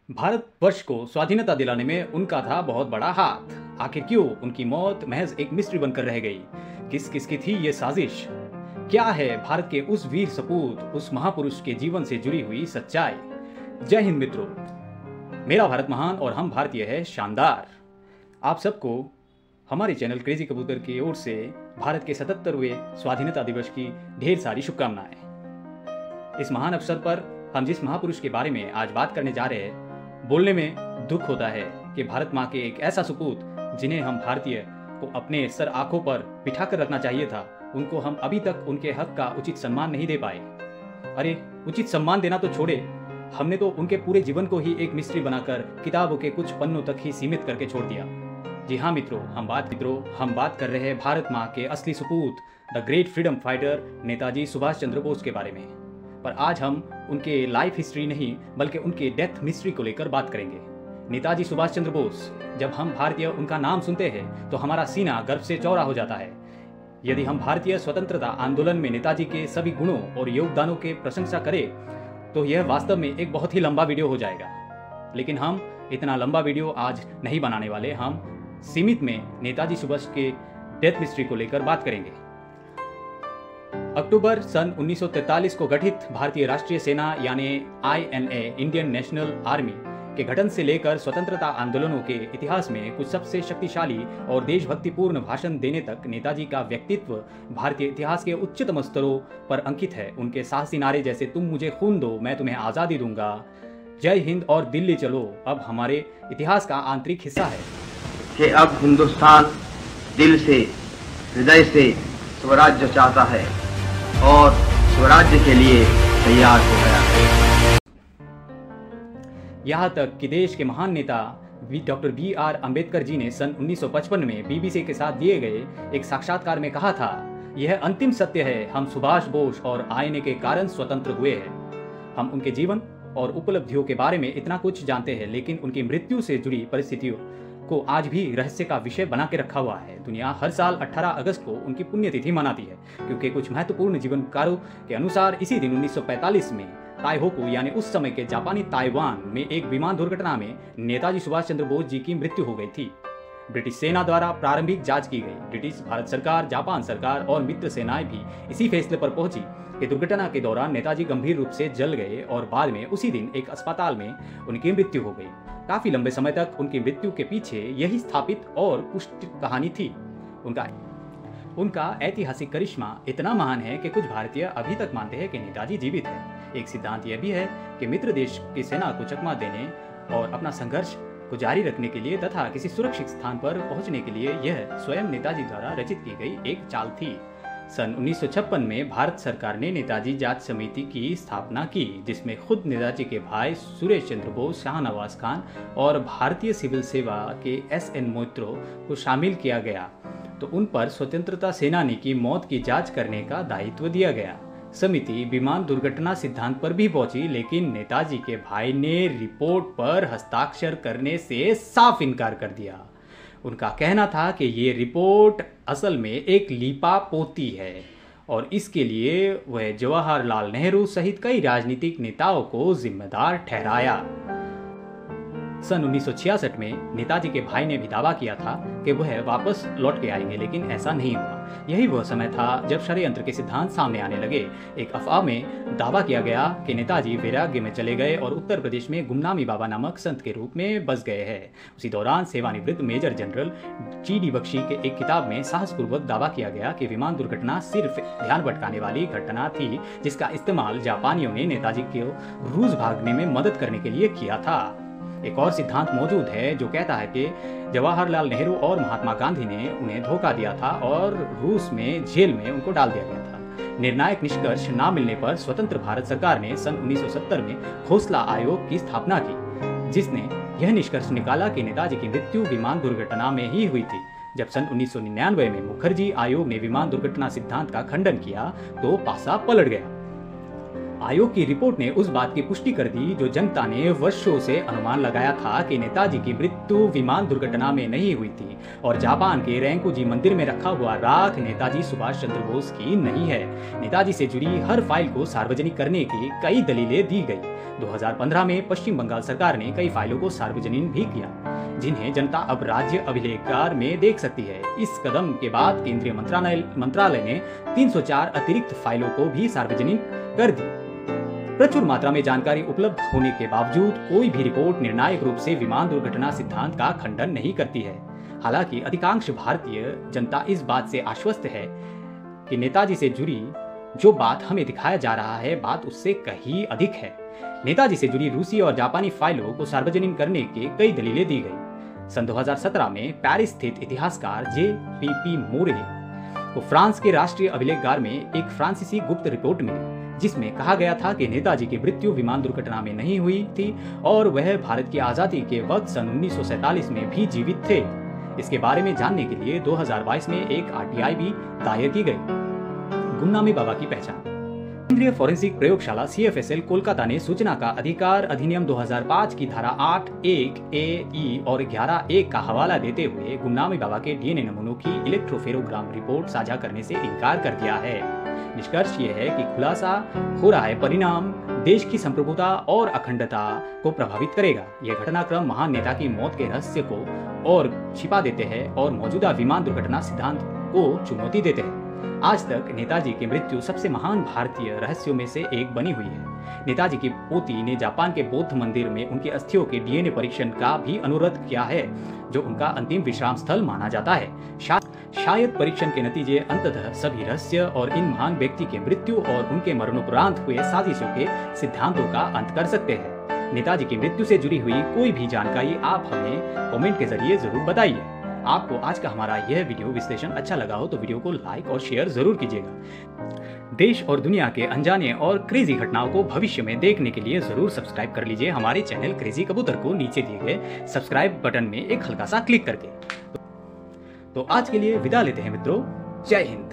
भारतवर्ष को स्वाधीनता दिलाने में उनका था बहुत बड़ा हाथ। आखिर क्यों उनकी मौत महज एक मिस्ट्री बनकर रह गई? किस किस की थी ये साजिश? क्या है भारत के उस वीर सपूत, उस महापुरुष के जीवन से जुड़ी हुई सच्चाई? जय हिंद मित्रों, मेरा भारत महान और हम भारतीय है शानदार। आप सबको हमारे चैनल क्रेजी कबूतर की ओर से भारत के 77वें स्वाधीनता दिवस की ढेर सारी शुभकामनाएं। इस महान अवसर पर हम जिस महापुरुष के बारे में आज बात करने जा रहे हैं, बोलने में दुख होता है कि भारत माँ के एक ऐसा सपूत जिन्हें हम भारतीय को अपने सर आंखों पर बिठा कर रखना चाहिए था, उनको हम अभी तक उनके हक का उचित सम्मान नहीं दे पाए। अरे उचित सम्मान देना तो छोड़े, हमने तो उनके पूरे जीवन को ही एक मिस्ट्री बनाकर किताबों के कुछ पन्नों तक ही सीमित करके छोड़ दिया। जी हाँ मित्रों, हम बात कर रहे हैं भारत माँ के असली सपूत, the great freedom fighter Netaji Subhash Chandra Bose के बारे में। पर आज हम उनके लाइफ हिस्ट्री नहीं बल्कि उनके डेथ मिस्ट्री को लेकर बात करेंगे। नेताजी सुभाष चंद्र बोस, जब हम भारतीय उनका नाम सुनते हैं तो हमारा सीना गर्व से चौड़ा हो जाता है। यदि हम भारतीय स्वतंत्रता आंदोलन में नेताजी के सभी गुणों और योगदानों के प्रशंसा करें तो यह वास्तव में एक बहुत ही लंबा वीडियो हो जाएगा। लेकिन हम इतना लंबा वीडियो आज नहीं बनाने वाले। हम सीमित में नेताजी सुभाष के डेथ मिस्ट्री को लेकर बात करेंगे। अक्टूबर सन 1943 को गठित भारतीय राष्ट्रीय सेना यानी INA इंडियन नेशनल आर्मी के गठन से लेकर स्वतंत्रता आंदोलनों के इतिहास में कुछ सबसे शक्तिशाली और देशभक्तिपूर्ण भाषण देने तक नेताजी का व्यक्तित्व भारतीय इतिहास के उच्चतम स्तरों पर अंकित है। उनके साहसी नारे जैसे तुम मुझे खून दो मैं तुम्हें आज़ादी दूंगा, जय हिंद और दिल्ली चलो अब हमारे इतिहास का आंतरिक हिस्सा है कि अब हिंदुस्तान दिल से, हृदय से स्वराज्य चाहता है और स्वराज्य के लिए तैयार हो गया है। यहाँ तक कि देश के महान नेता डॉक्टर BR अम्बेडकर जी ने सन 1955 में BBC के साथ दिए गए एक साक्षात्कार में कहा था, यह अंतिम सत्य है, हम सुभाष बोस और INA के कारण स्वतंत्र हुए हैं। हम उनके जीवन और उपलब्धियों के बारे में इतना कुछ जानते हैं, लेकिन उनकी मृत्यु से जुड़ी परिस्थितियों को आज भी रहस्य का विषय बना के रखा हुआ है। दुनिया हर साल 18 अगस्त को उनकी पुण्यतिथि मनाती है, क्योंकि कुछ महत्वपूर्ण जीवनकारों के अनुसार इसी दिन 1945 में ताइहोकू यानी उस समय के जापानी ताइवान में एक विमान दुर्घटना में नेताजी सुभाष चंद्र बोस जी की मृत्यु हो गई थी। ब्रिटिश सेना द्वारा प्रारंभिक जांच की गई। ब्रिटिश, भारत सरकार, जापान सरकार और मित्र सेनाएं भी इसी फैसले पर पहुंची कि दुर्घटना के दौरान नेताजी गंभीर रूप से जल गए और बाद में उसी दिन एक अस्पताल में उनकी मृत्यु हो गई। काफी लंबे समय तक उनकी मृत्यु के पीछे यही स्थापित और पुष्ट कहानी थी। उनका ऐतिहासिक करिश्मा इतना महान है कि कुछ भारतीय अभी तक मानते हैं कि नेताजी जीवित है। एक सिद्धांत यह भी है कि मित्र देश की सेना को चकमा देने और अपना संघर्ष को जारी रखने के लिए तथा किसी सुरक्षित स्थान पर पहुंचने के लिए यह स्वयं नेताजी द्वारा रचित की गई एक चाल थी। सन 1956 में भारत सरकार ने नेताजी जांच समिति की स्थापना की, जिसमें खुद नेताजी के भाई सुरेश चंद्र बोस, शाहनवाज खान और भारतीय सिविल सेवा के SN मोइत्रो को शामिल किया गया। तो उन पर स्वतंत्रता सेनानी की मौत की जांच करने का दायित्व दिया गया। समिति विमान दुर्घटना सिद्धांत पर भी पहुंची, लेकिन नेताजी के भाई ने रिपोर्ट पर हस्ताक्षर करने से साफ इनकार कर दिया। उनका कहना था कि ये रिपोर्ट असल में एक लीपापोती है और इसके लिए वह जवाहरलाल नेहरू सहित कई राजनीतिक नेताओं को जिम्मेदार ठहराया। सन 1966 में नेताजी के भाई ने भी दावा किया था कि वह वापस लौट के आएंगे, लेकिन ऐसा नहीं हुआ। यही वह समय था जब षड्यंत्र के सिद्धांत सामने आने लगे। एक अफवाह में दावा किया गया कि नेताजी वैराग्य में चले गए और उत्तर प्रदेश में गुमनामी बाबा नामक संत के रूप में बस गए हैं। उसी दौरान सेवानिवृत्त मेजर जनरल GD बख्शी के एक किताब में साहसपूर्वक दावा किया गया कि विमान दुर्घटना सिर्फ ध्यान भटकाने वाली घटना थी, जिसका इस्तेमाल जापानियों ने नेताजी को रूस भागने में मदद करने के लिए किया था। एक और सिद्धांत मौजूद है जो कहता है कि जवाहरलाल नेहरू और महात्मा गांधी ने उन्हें धोखा दिया था और रूस में जेल में उनको डाल दिया गया था। निर्णायक निष्कर्ष न मिलने पर स्वतंत्र भारत सरकार ने सन 1970 में खोसला आयोग की स्थापना की, जिसने यह निष्कर्ष निकाला कि नेताजी की मृत्यु विमान दुर्घटना में ही हुई थी। जब सन 1999 में मुखर्जी आयोग ने विमान दुर्घटना सिद्धांत का खंडन किया तो पासा पलट गया। आयोग की रिपोर्ट ने उस बात की पुष्टि कर दी जो जनता ने वर्षों से अनुमान लगाया था कि नेताजी की मृत्यु विमान दुर्घटना में नहीं हुई थी और जापान के रैंकुजी मंदिर में रखा हुआ राख नेताजी सुभाष चंद्र बोस की नहीं है। नेताजी से जुड़ी हर फाइल को सार्वजनिक करने की कई दलीलें दी गई। 2015 में पश्चिम बंगाल सरकार ने कई फाइलों को सार्वजनिक भी किया, जिन्हें जनता अब राज्य अभिलेखागार में देख सकती है। इस कदम के बाद केंद्रीय मंत्रालय ने 304 अतिरिक्त फाइलों को भी सार्वजनिक कर दी। प्रचुर मात्रा में जानकारी उपलब्ध होने के बावजूद कोई भी रिपोर्ट निर्णायक रूप से विमान दुर्घटना सिद्धांत का खंडन नहीं करती है। हालांकि अधिकांश भारतीय जनता इस बात से आश्वस्त है कि नेताजी से जुड़ी जो बात हमें दिखाया जा रहा है बात उससे कहीं अधिक है। नेताजी से जुड़ी रूसी और जापानी फाइलों को सार्वजनिक करने के कई दलीलें दी गई। सन 2017 में पेरिस स्थित इतिहासकार JPP मोरे को फ्रांस के राष्ट्रीय अभिलेखागार में एक फ्रांसीसी गुप्त रिपोर्ट मिली, जिसमें कहा गया था कि नेताजी की मृत्यु विमान दुर्घटना में नहीं हुई थी और वह भारत की आजादी के वक्त सन 1947 में भी जीवित थे। इसके बारे में जानने के लिए 2022 में एक RTI भी दायर की गई। गुमनामी बाबा की पहचान। केंद्रीय फोरेंसिक प्रयोगशाला CFSL कोलकाता ने सूचना का अधिकार अधिनियम 2005 की धारा 8(1)(a)(e) और 11(1) का हवाला देते हुए गुमनामी बाबा के DNA नमूनों की इलेक्ट्रोफेरोग्राम रिपोर्ट साझा करने से इनकार कर दिया है। निष्कर्ष ये है कि खुलासा हो रहा है परिणाम देश की संप्रभुता और अखंडता को प्रभावित करेगा। यह घटनाक्रम महान नेता की मौत के रहस्य को और छिपा देते हैं और मौजूदा विमान दुर्घटना सिद्धांत को चुनौती देते हैं। आज तक नेताजी की मृत्यु सबसे महान भारतीय रहस्यों में से एक बनी हुई है। नेताजी की पोती ने जापान के बौद्ध मंदिर में उनकी अस्थियों के DNA परीक्षण का भी अनुरोध किया है, जो उनका अंतिम विश्राम स्थल माना जाता है। शायद परीक्षण के नतीजे अंततः सभी रहस्य और इन महान व्यक्ति के मृत्यु और उनके मरणोपरांत हुए साजिशों के सिद्धांतों का अंत कर सकते हैं। नेताजी की मृत्यु से जुड़ी हुई कोई भी जानकारी आप हमें कमेंट के जरिए जरूर बताइए। आपको आज का हमारा यह वीडियो विश्लेषण अच्छा लगा हो तो वीडियो को लाइक और शेयर जरूर कीजिएगा। देश और दुनिया के अनजाने और क्रेजी घटनाओं को भविष्य में देखने के लिए जरूर सब्सक्राइब कर लीजिए हमारे चैनल क्रेजी कबूतर को नीचे दिए गए सब्सक्राइब बटन में एक हल्का सा क्लिक करके। तो आज के लिए विदा लेते हैं मित्रों। जय हिंद।